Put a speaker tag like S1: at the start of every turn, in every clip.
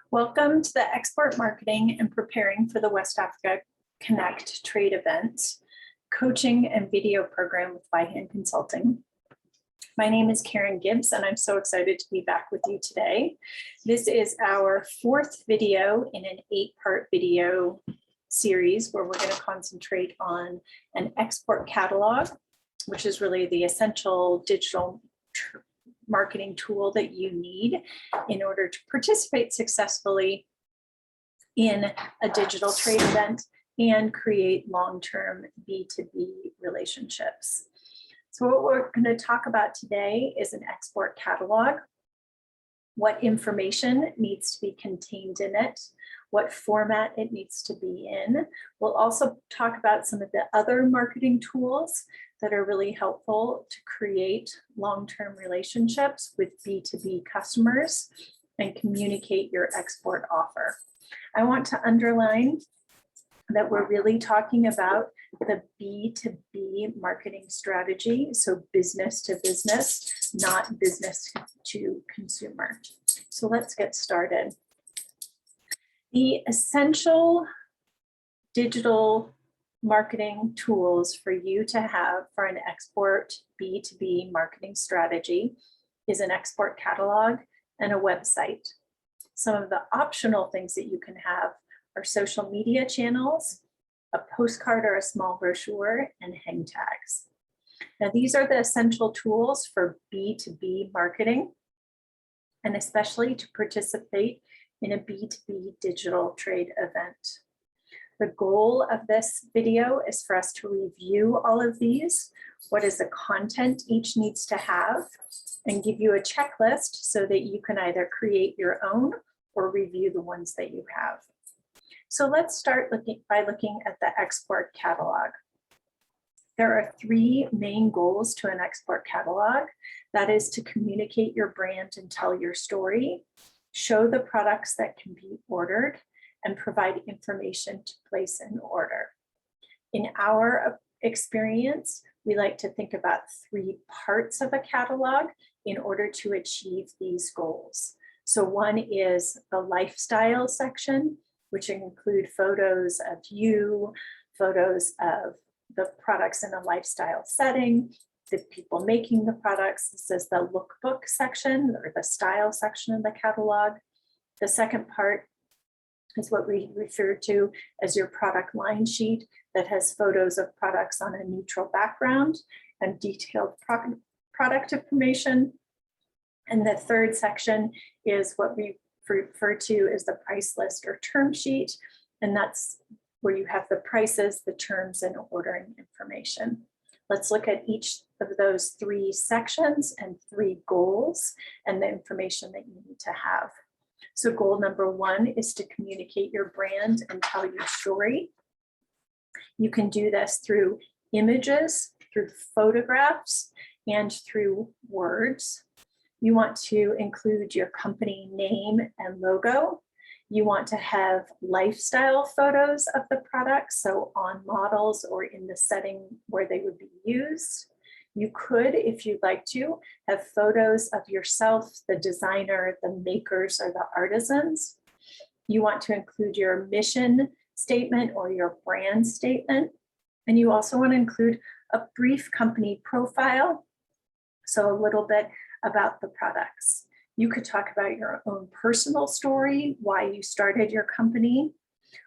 S1: Welcome to the Export Marketing and Preparing for the West Africa Connect trade event, coaching and video program with By-Hand Consulting. My name is Karen Gibbs, and I'm so excited to be back with you today. This is our fourth video in an 8-part video series where we're going to concentrate on an export catalog, which is really the essential digital marketing tool that you need in order to participate successfully in a digital trade event and create long-term B2B relationships. So what we're going to talk about today is an export catalog, what information needs to be contained in it, what format it needs to be in. We'll also talk about some of the other marketing tools that are really helpful to create long-term relationships with B2B customers and communicate your export offer. I want to underline that we're really talking about the B2B marketing strategy, so business to business, not business to consumer. So let's get started. The essential digital marketing tools for you to have for an export B2B marketing strategy is an export catalog and a website. Some of the optional things that you can have are social media channels, a postcard or a small brochure, and hang tags. Now, these are the essential tools for B2B marketing, and especially to participate in a B2B digital trade event. The goal of this video is for us to review all of these, what is the content each needs to have, and give you a checklist so that you can either create your own or review the ones that you have. So let's start by looking at the export catalog. There are 3 main goals to an export catalog. That is to communicate your brand and tell your story, show the products that can be ordered, and provide information to place an order. In our experience, we like to think about 3 parts of a catalog in order to achieve these goals. So one is the lifestyle section, which include photos of you, photos of the products in a lifestyle setting, the people making the products. This is the lookbook section or the style section of the catalog. The second part is what we refer to as your product line sheet that has photos of products on a neutral background and detailed product information. And the third section is what we refer to as the price list or term sheet. And that's where you have the prices, the terms, and ordering information. Let's look at each of those 3 sections and 3 goals and the information that you need to have. So goal number 1 is to communicate your brand and tell your story. You can do this through images, through photographs, and through words. You want to include your company name and logo. You want to have lifestyle photos of the products, so on models or in the setting where they would be used. You could, if you'd like to, have photos of yourself, the designer, the makers, or the artisans. You want to include your mission statement or your brand statement. And you also want to include a brief company profile, so a little bit about the products. You could talk about your own personal story, why you started your company.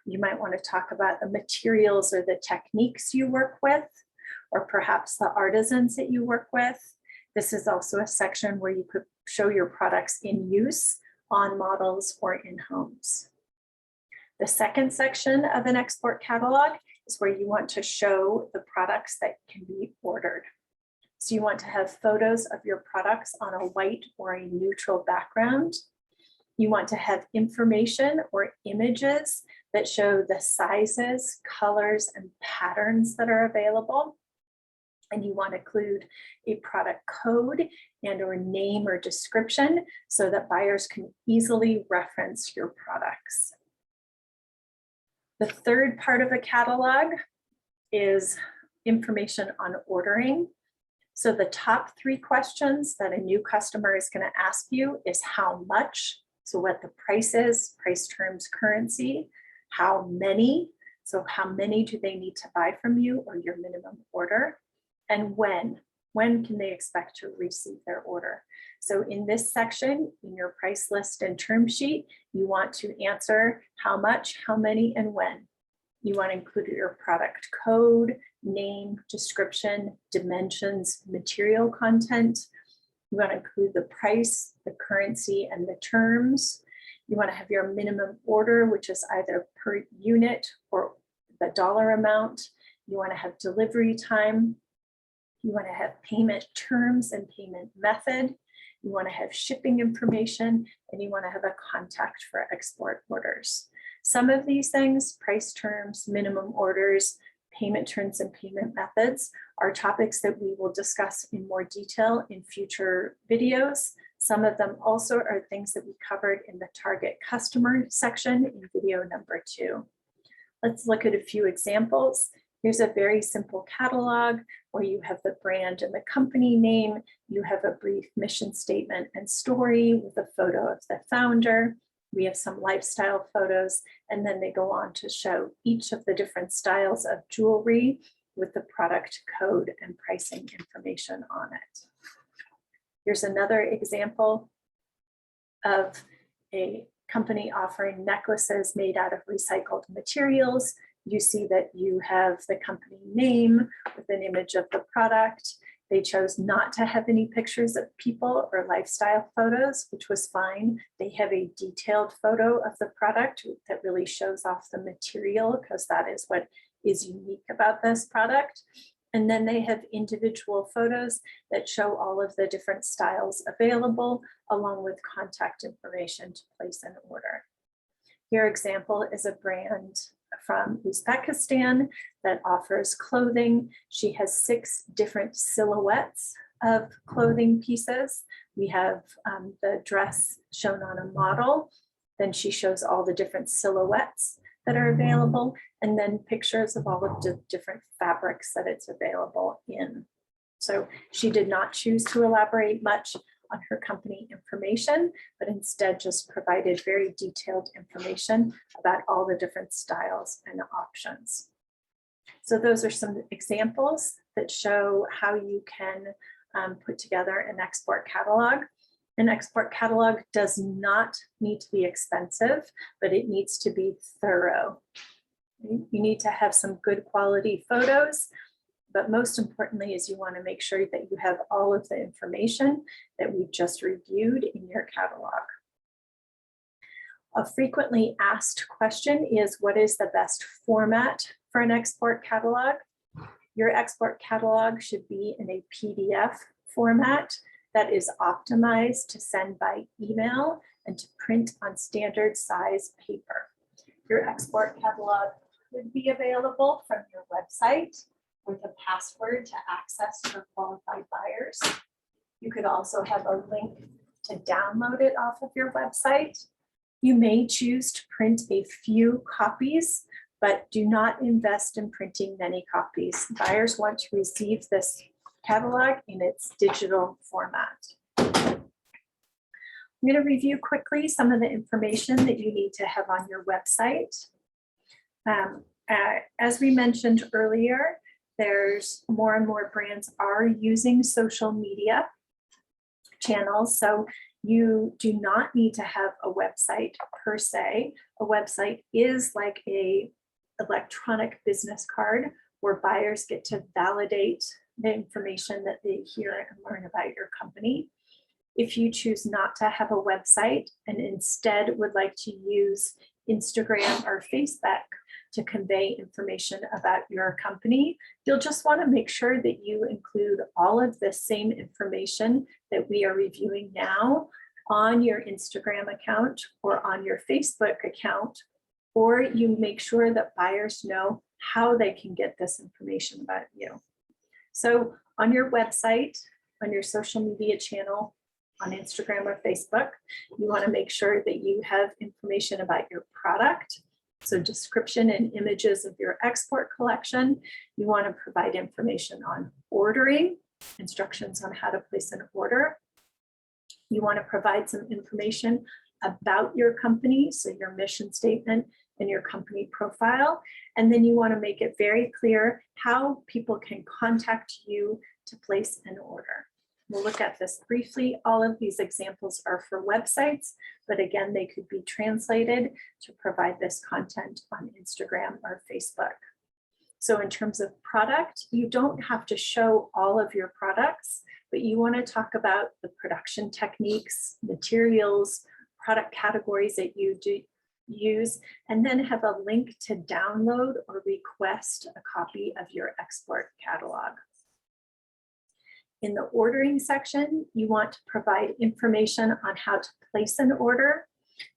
S1: You might want to talk about the materials or the techniques you work with, or perhaps the artisans that you work with. This is also a section where you could show your products in use on models or in homes. The second section of an export catalog is where you want to show the products that can be ordered. So you want to have photos of your products on a white or a neutral background. You want to have information or images that show the sizes, colors, and patterns that are available. And you want to include a product code and or name or description so that buyers can easily reference your products. The third part of a catalog is information on ordering. So the top 3 questions that a new customer is going to ask you is how much, so what the price is, price, terms, currency, how many, so how many do they need to buy from you or your minimum order, and when can they expect to receive their order. So in this section, in your price list and term sheet, you want to answer how much, how many, and when. You want to include your product code, name, description, dimensions, material content. You want to include the price, the currency, and the terms. You want to have your minimum order, which is either per unit or the dollar amount. You want to have delivery time. You want to have payment terms and payment method. You want to have shipping information, and you want to have a contact for export orders. Some of these things, price, terms, minimum orders, payment terms, and payment methods, are topics that we will discuss in more detail in future videos. Some of them also are things that we covered in the target customer section in video number 2. Let's look at a few examples. Here's a very simple catalog where you have the brand and the company name. You have a brief mission statement and story with a photo of the founder. We have some lifestyle photos, and then they go on to show each of the different styles of jewelry with the product code and pricing information on it. Here's another example of a company offering necklaces made out of recycled materials. You see that you have the company name with an image of the product. They chose not to have any pictures of people or lifestyle photos, which was fine. They have a detailed photo of the product that really shows off the material, because that is what is unique about this product. And then they have individual photos that show all of the different styles available, along with contact information to place an order. Your example is a brand from Uzbekistan that offers clothing. She has 6 different silhouettes of clothing pieces. We have the dress shown on a model. Then she shows all the different silhouettes that are available, and then pictures of all of the different fabrics that it's available in. So she did not choose to elaborate much on her company information, but instead just provided very detailed information about all the different styles and options. So those are some examples that show how you can put together an export catalog. An export catalog does not need to be expensive, but it needs to be thorough. You need to have some good quality photos, but most importantly is you want to make sure that you have all of the information that we've just reviewed in your catalog. A frequently asked question is, what is the best format for an export catalog? Your export catalog should be in a PDF format that is optimized to send by email and to print on standard size paper. Your export catalog could be available from your website with a password to access for qualified buyers. You could also have a link to download it off of your website. You may choose to print a few copies, but do not invest in printing many copies. Buyers want to receive this catalog in its digital format. I'm going to review quickly some of the information that you need to have on your website. As we mentioned earlier, there's more and more brands are using social media channels. So you do not need to have a website per se. A website is like an electronic business card where buyers get to validate the information that they hear and learn about your company. If you choose not to have a website and instead would like to use Instagram or Facebook to convey information about your company, you'll just want to make sure that you include all of the same information that we are reviewing now on your Instagram account or on your Facebook account, or you make sure that buyers know how they can get this information about you. So on your website, on your social media channel, on Instagram or Facebook, you want to make sure that you have information about your product. So description and images of your export collection. You want to provide information on ordering, instructions on how to place an order. You want to provide some information about your company, so your mission statement and your company profile. And then you want to make it very clear how people can contact you to place an order. We'll look at this briefly. All of these examples are for websites, but again, they could be translated to provide this content on Instagram or Facebook. So in terms of product, you don't have to show all of your products, but you want to talk about the production techniques, materials, product categories that you do use, and then have a link to download or request a copy of your export catalog. In the ordering section, you want to provide information on how to place an order.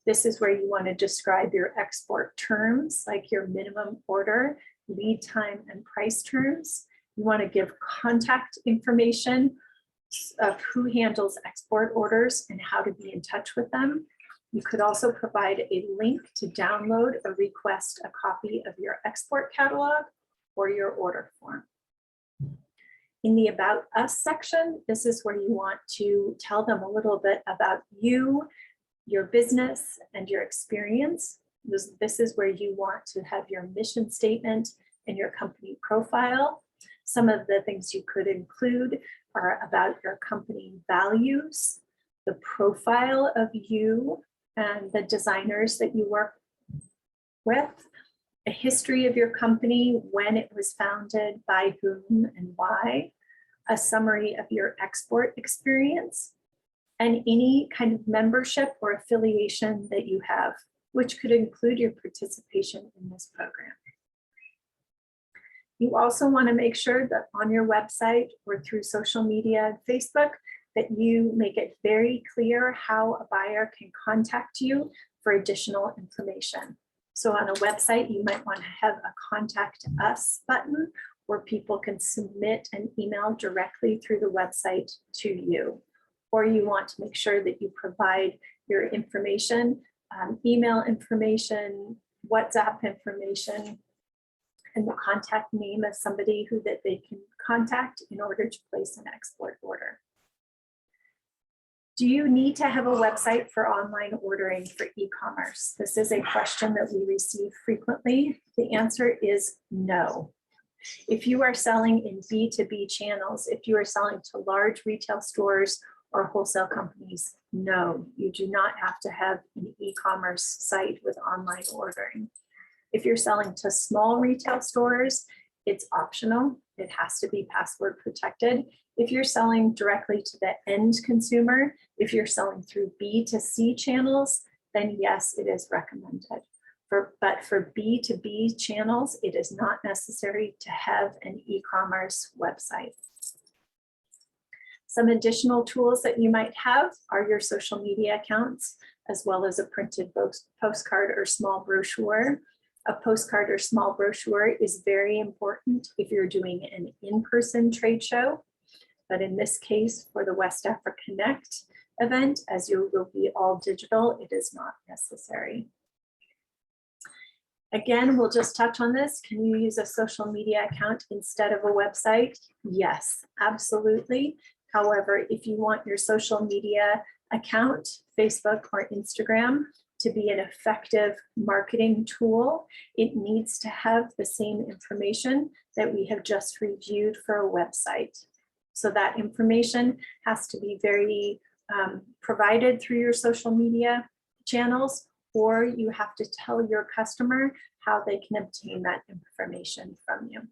S1: This is where you want to describe your export terms, like your minimum order, lead time, and price terms. You want to give contact information of who handles export orders and how to be in touch with them. You could also provide a link to download or request a copy of your export catalog or your order form. In the About Us section, this is where you want to tell them a little bit about you, your business, and your experience. This is where you want to have your mission statement and your company profile. Some of the things you could include are about your company values, the profile of you and the designers that you work with, a history of your company, when it was founded, by whom and why, a summary of your export experience, and any kind of membership or affiliation that you have, which could include your participation in this program. You also want to make sure that on your website or through social media and Facebook, that you make it very clear how a buyer can contact you for additional information. So on a website, you might want to have a Contact Us button where people can submit an email directly through the website to you. Or you want to make sure that you provide your information, email information, WhatsApp information, and the contact name of somebody that they can contact in order to place an export order. Do you need to have a website for online ordering for e-commerce? This is a question that we receive frequently. The answer is no. If you are selling in B2B channels, if you are selling to large retail stores or wholesale companies, no, you do not have to have an e-commerce site with online ordering. If you're selling to small retail stores, it's optional. It has to be password protected. If you're selling directly to the end consumer, if you're selling through B2C channels, then yes, it is recommended. But for B2B channels, it is not necessary to have an e-commerce website. Some additional tools that you might have are your social media accounts, as well as a printed postcard or small brochure. A postcard or small brochure is very important if you're doing an in-person trade show. But in this case, for the West Africa Connect event, as you will be all digital, it is not necessary. Again, we'll just touch on this. Can you use a social media account instead of a website? Yes, absolutely. However, if you want your social media account, Facebook or Instagram, to be an effective marketing tool, it needs to have the same information that we have just reviewed for a website. So that information has to be very provided through your social media channels, or you have to tell your customer how they can obtain that information from you.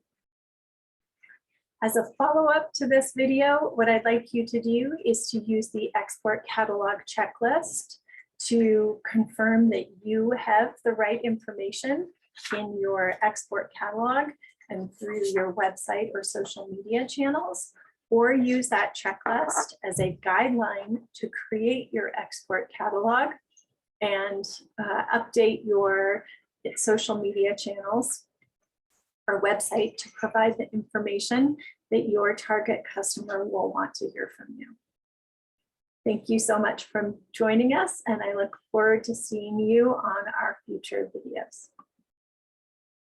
S1: As a follow-up to this video, what I'd like you to do is to use the export catalog checklist to confirm that you have the right information in your export catalog and through your website or social media channels, or use that checklist as a guideline to create your export catalog and update your social media channels or website to provide the information that your target customer will want to hear from you. Thank you so much for joining us, and I look forward to seeing you on our future videos.